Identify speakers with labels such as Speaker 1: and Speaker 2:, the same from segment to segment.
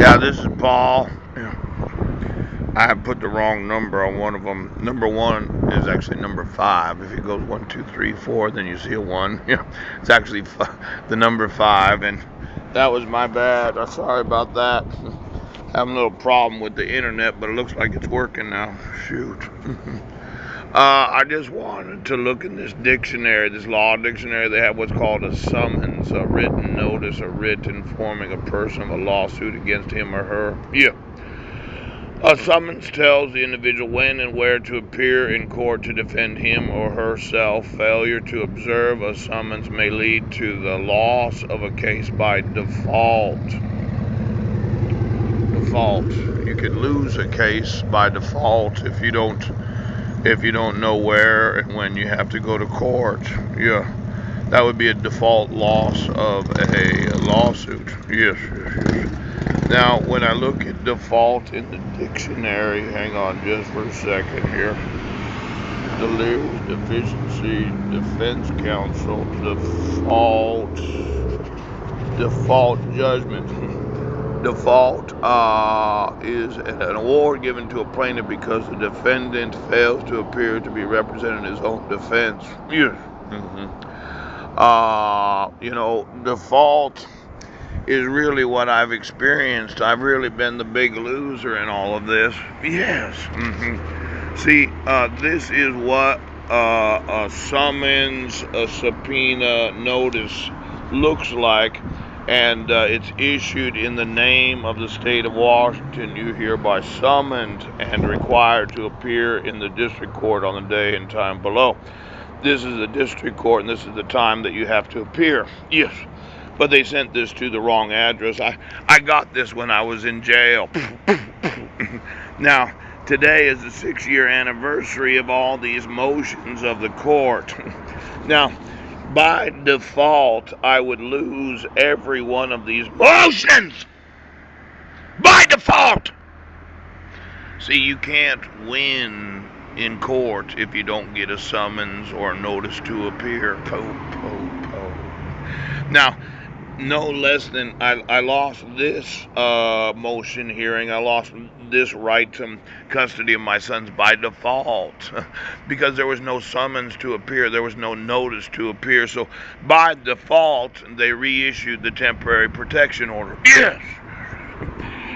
Speaker 1: Yeah, this is Paul. Yeah. I have put the wrong number on one of them. Number one is actually number 5. If it goes 1, 2, 3, 4, then you see a 1. Yeah, it's actually the number 5, and that was my bad. I'm sorry about that. Having a little problem with the internet, but it looks like it's working now. Shoot. I just wanted to look in this dictionary, this law dictionary. They have what's called a summons, a written notice, a writ informing a person of a lawsuit against him or her. Yeah. A summons tells the individual when and where to appear in court to defend him or herself. Failure to observe a summons may lead to the loss of a case by default. You could lose a case by default if you don't know where and when you have to go to court. Yeah. That would be a default loss of a lawsuit. Yes. Now, when I look at default in the dictionary, hang on just for a second here. Delirious deficiency, defense counsel, default judgment. Default is an award given to a plaintiff because the defendant fails to appear to be representing his own defense. Yes. Default is really what I've experienced. I've really been the big loser in all of this. Yes. See, this is what a summons, a subpoena notice looks like, and it's issued in the name of the state of Washington. You hereby summoned and required to appear in the district court on the day and time below. This is the district court, and this is the time that you have to appear. Yes. But they sent this to the wrong address. I got this when I was in jail. Now, today is the 6-year anniversary of all these motions of the court. Now, by default, I would lose every one of these motions. By default. See, you can't win in court if you don't get a summons or a notice to appear. Now, no less than I lost this motion hearing. I lost this right to custody of my sons by default because there was no summons to appear. There was no notice to appear. So by default, they reissued the temporary protection order. Yes.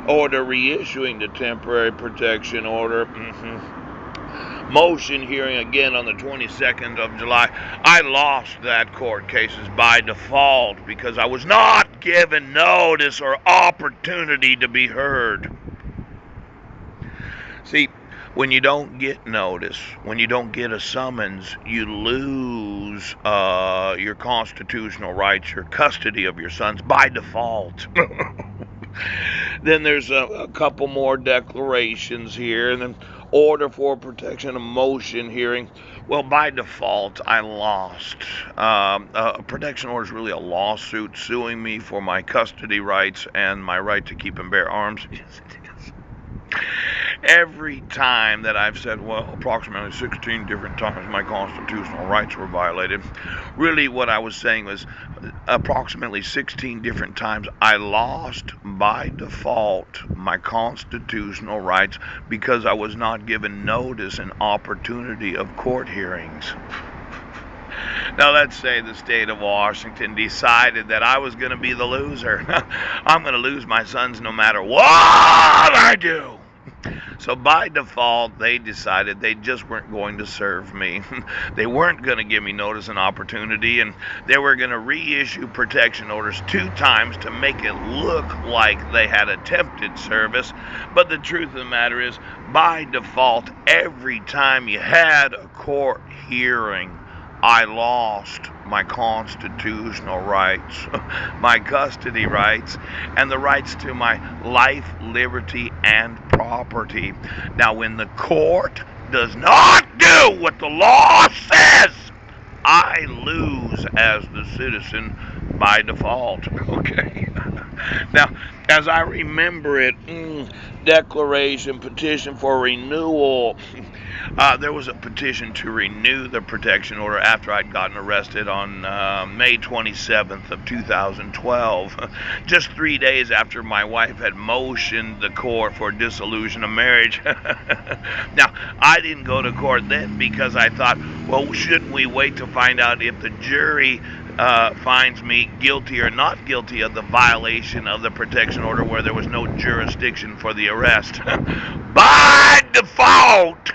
Speaker 1: Order reissuing the temporary protection order. Motion hearing again on the 22nd of July. I lost that court cases by default because I was not given notice or opportunity to be heard. See, when you don't get notice, when you don't get a summons, you lose your constitutional rights, your custody of your sons by default. Then there's a couple more declarations here, and then order for protection of motion hearing. Well, by default, I lost. A protection order is really a lawsuit suing me for my custody rights and my right to keep and bear arms. Yes, it is. Every time that I've said, well, approximately 16 different times my constitutional rights were violated, really what I was saying was approximately 16 different times I lost by default my constitutional rights because I was not given notice and opportunity of court hearings. Now, let's say the state of Washington decided that I was going to be the loser. I'm going to lose my sons no matter what I do. So by default, they decided they just weren't going to serve me. They weren't going to give me notice and opportunity, and they were going to reissue protection orders 2 times to make it look like they had attempted service. But the truth of the matter is, by default, every time you had a court hearing, I lost my constitutional rights, my custody rights, and the rights to my life, liberty, and property. Now, when the court does not do what the law says, I lose as the citizen by default. Okay. Now, as I remember it, declaration, petition for renewal. There was a petition to renew the protection order after I'd gotten arrested on May 27th of 2012, just 3 days after my wife had motioned the court for dissolution of marriage. Now, I didn't go to court then because I thought, well, shouldn't we wait to find out if the jury finds me guilty or not guilty of the violation of the protection order where there was no jurisdiction for the arrest. By default,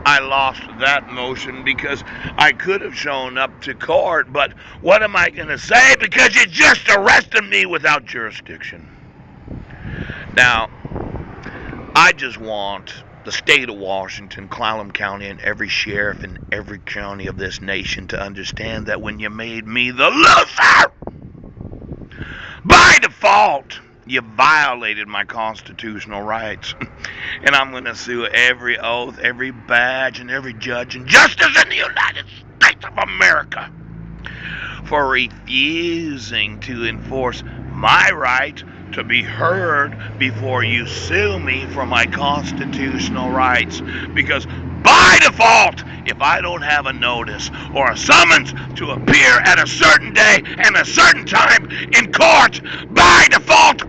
Speaker 1: I lost that motion because I could have shown up to court, but what am I going to say? Because you just arrested me without jurisdiction. Now, I just want the state of Washington, Clallam County, and every sheriff in every county of this nation to understand that when you made me the loser, by default, you violated my constitutional rights. And I'm going to sue every oath, every badge, and every judge and justice in the United States of America for refusing to enforce my right to be heard before you sue me for my constitutional rights. Because by default, if I don't have a notice or a summons to appear at a certain day and a certain time in court, by default,